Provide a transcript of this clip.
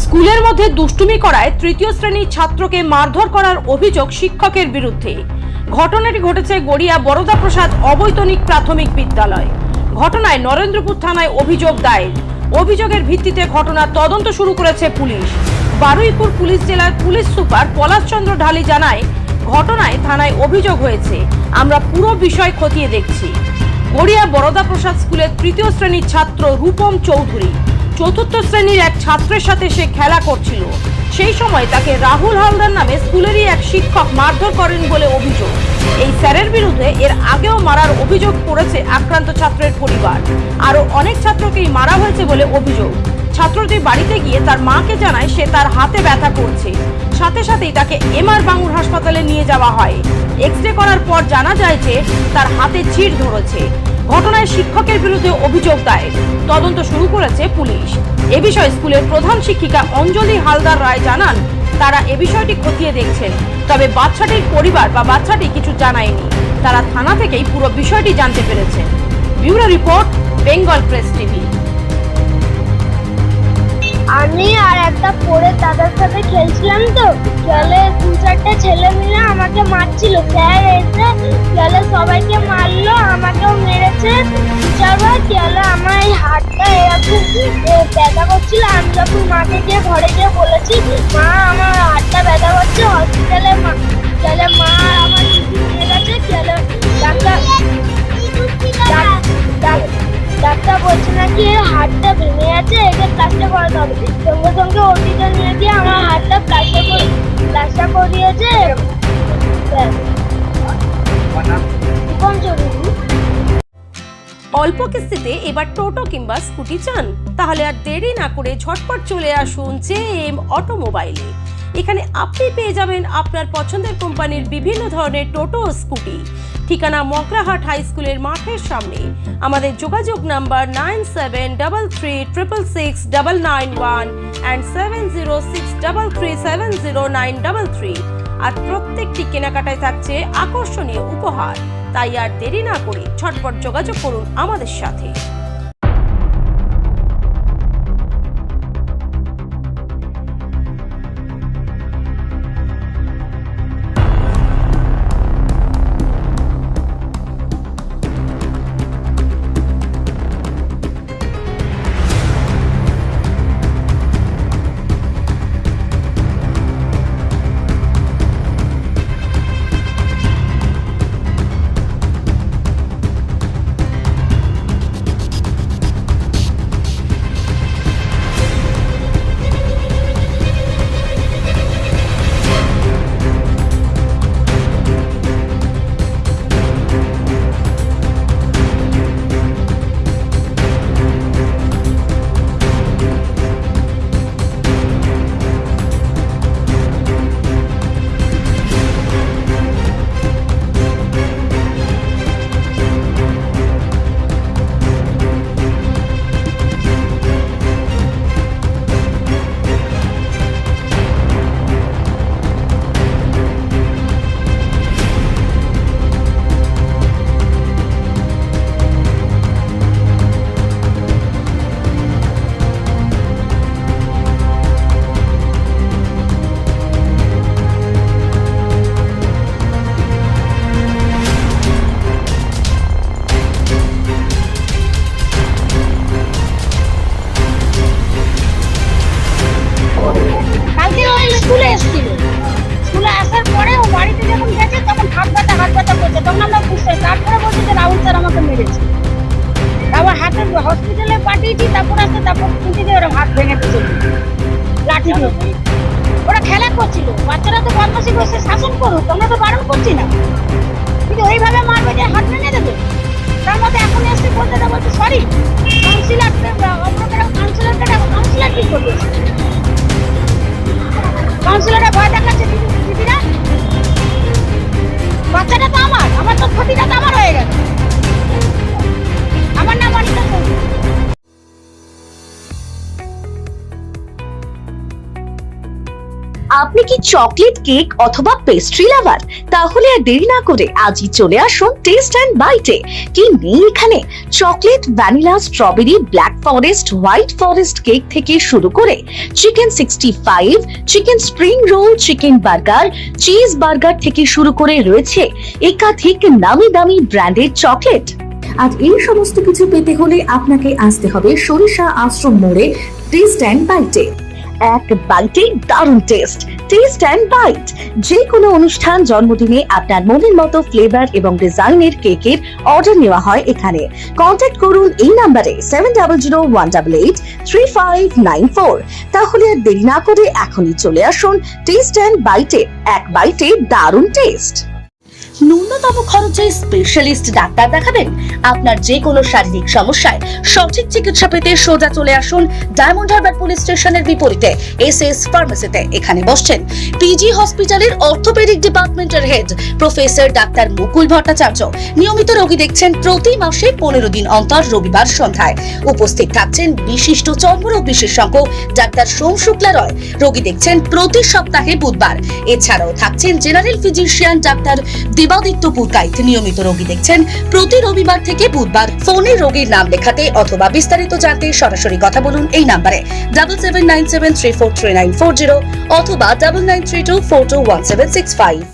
স্কুলের মধ্যে দুষ্টুমি করায় তৃতীয় শ্রেণীর ছাত্রকে মারধর করার অভিযোগ শিক্ষকের বিরুদ্ধে। ঘটনাটি ঘটেছে গড়িয়া বরদা প্রসাদ অবৈতনিক প্রাথমিক বিদ্যালয়। ঘটনায় নরেন্দ্রপুর থানায় অভিযোগ দায়ের। অভিযোগের ভিত্তিতে ঘটনার তদন্ত শুরু করেছে পুলিশ। বারুইপুর পুলিশ জেলার পুলিশ সুপার পলাশ চন্দ্র ঢালি জানায়, ঘটনায় থানায় অভিযোগ হয়েছে, আমরা পুরো বিষয় খতিয়ে দেখছি। গড়িয়া বরদা প্রসাদ স্কুলের তৃতীয় শ্রেণীর ছাত্র রূপম চৌধুরী চতুর্থ শ্রেণীর এক ছাত্রের সাথে সে খেলা করছিল। সেই সময় তাকে রাহুল হালদার নামে স্কুলেরই এক শিক্ষক মারধর করেন বলে অভিযোগ। এই স্যারের বিরুদ্ধে এর আগেও মারার অভিযোগ করেছে আক্রান্ত ছাত্রের পরিবার। আরো অনেক ছাত্রকেই মারা হয়েছে বলে অভিযোগ। ছাত্রটি বাড়িতে গিয়ে তার মাকে জানায় সে তার হাতে ব্যথা করছে। সাথে সাথেই তাকে এমআর বাঙ্গুর হাসপাতালে নিয়ে যাওয়া হয়। এক্স-রে করার পর জানা যায় যে তার হাতে চিড় ধরেছে। ঘটনায় শিক্ষকের বিরুদ্ধে অভিযোগ দায়ের। তদন্ত শুরু করেছে পুলিশ। এ বিষয়ে স্কুলের প্রধান শিক্ষিকা অঞ্জলি হালদার রায় জানান, তারা এ বিষয়টি খতিয়ে দেখছেন, তবে বাচ্চাটির পরিবার বা বাচ্চাটি কিছু জানায়নি। তারা থানা থেকেই পুরো বিষয়টি জানতে পেরেছেন। Bureau report, Bengal press TV. আমি আর একটা পরে দাদার সাথে খেলছিলাম, তো খেলে 2-4টে ছেলে মিলে আমাকে মারছিল। স্যার এসে খেলে সবাইকে মারলো, আমাকেও মেরেছে। টিচাররা খেলে আমার এই হাতটা এরকম ব্যথা করছিল। আমি যখন মাকে গিয়ে ঘরে গিয়ে বলেছি, মা আমার হাতটা ব্যথা করছে, হসপিটালে খেলে মা আমার নিয়ে গেছে। খেলে ডাক্তার বলছে নাকি হাতটা ভেঙে আছে, একে প্লাস্টার করাতে হবে। সঙ্গে সঙ্গে ওটিতে নিয়ে গিয়ে আমার হাতটা প্লাস্টার করিয়েছে। অল্প কিস্তিতে এবার টোটো কিংবা স্কুটি চান? তাহলে আর দেরি না করে ঝটপট চলে আসুন জেএম অটোমোবাইলে। এখানে আপনি পেয়ে যাবেন আপনার পছন্দের কোম্পানির বিভিন্ন ধরনের টোটো ও স্কুটি। ঠিকানা মগরাহাট হাই স্কুলের মাঠের সামনে। আমাদের যোগাযোগ নাম্বার 9733666991 and 7063370933। আর প্রত্যেকটি কেনাকাটায় থাকছে আকর্ষণীয় উপহার। তাই আর দেরি না করে ঝটপট যোগাযোগ করুন আমাদের সাথে। হসপিটালে পাঠিয়েছি, তারপর আসতে তারপর ওরা হাত ভেঙে দিয়েছে লাঠি দিয়ে। ওরা খেলা করছিল, বাচ্চারা তো বদমাশি করছে, শাসন করুক, আমরা তো বারণ করছি না, কিন্তু ওইভাবে মারবে যে হাত ভেঙে দেবে। তার মধ্যে এখন এসে বলতে বলছে সরি। কাউন্সিলর কি করবে? কাউন্সিলররা ভয় দেখাচ্ছে দিদিরা। বাচ্চাটা তো আমার তো ক্ষতিটা তো আমার হয়ে গেছে। আমার নাম অনিতা চৌধুরী। আপনি কি চকলেট কেক অথবা পেস্ট্রি লাভার? তাহলে আর দেরি না করে আজই চলে আসুন টেস্ট অ্যান্ড বাইটে। কি নেই এখানে? Chocolate, vanilla, strawberry, black forest, white forest cake থেকে শুরু করে chicken 65, chicken spring roll, chicken burger, cheese burger থেকে শুরু করে রয়েছে একাধিক নামি দামি ব্র্যান্ডের চকলেট। আর এই সমস্ত কিছু পেতে হলে আপনাকে আসতে হবে সরিষা আশ্রম মোড়ে টেস্ট অ্যান্ড বাইটে। এক বাইটে দারুণ টেস্ট। টেস্ট অ্যান্ড বাইট যে কোনো অনুষ্ঠান, জন্মদিনে আপনার মনের মতো ফ্লেভার এবং ডিজাইনের কেকের অর্ডার নেওয়া হয় এখানে। কন্ট্যাক্ট করুন এই নাম্বারে 7001883594। তাহলে আর দেরি না করে এখনই চলে আসুন টেস্ট অ্যান্ড বাইটে। এক বাইটে দারুণ টেস্ট। ন্যূনতম খরচে স্পেশালিস্ট ডাক্তার দেখাবেন? আপনার যে কোনো শারীরিক সমস্যায় সঠিক চিকিৎসা পেতে সোজা চলে আসুন ডায়মন্ড হারবার পুলিশ স্টেশনের বিপরীতে এসএস ফার্মেসিতে। এখানে বসছেন পিজি হসপিটালের অর্থোপেডিক ডিপার্টমেন্টের হেড প্রফেসর ডাক্তার মুকুল ভট্টাচার্য। নিয়মিত রোগী দেখছেন প্রতি মাসে 15 দিন অন্তর রবিবার সন্ধ্যায়। উপস্থিত থাকছেন বিশিষ্ট চর্মরোগ বিশেষজ্ঞ ডাক্তার সোম শুক্লা রয়। রোগী দেখছেন প্রতি সপ্তাহে বুধবার। এছাড়াও থাকছেন general physician doctor Debaditya Purkait. নিয়মিত রোগী দেখছেন প্রতি রবিবার থেকে বুধবার। ফোনে রোগীর নাম লেখাতে অথবা বিস্তারিত জানতে সরাসরি কথা বলুন এই নাম্বারে 7797343940 অথবা 9932421765।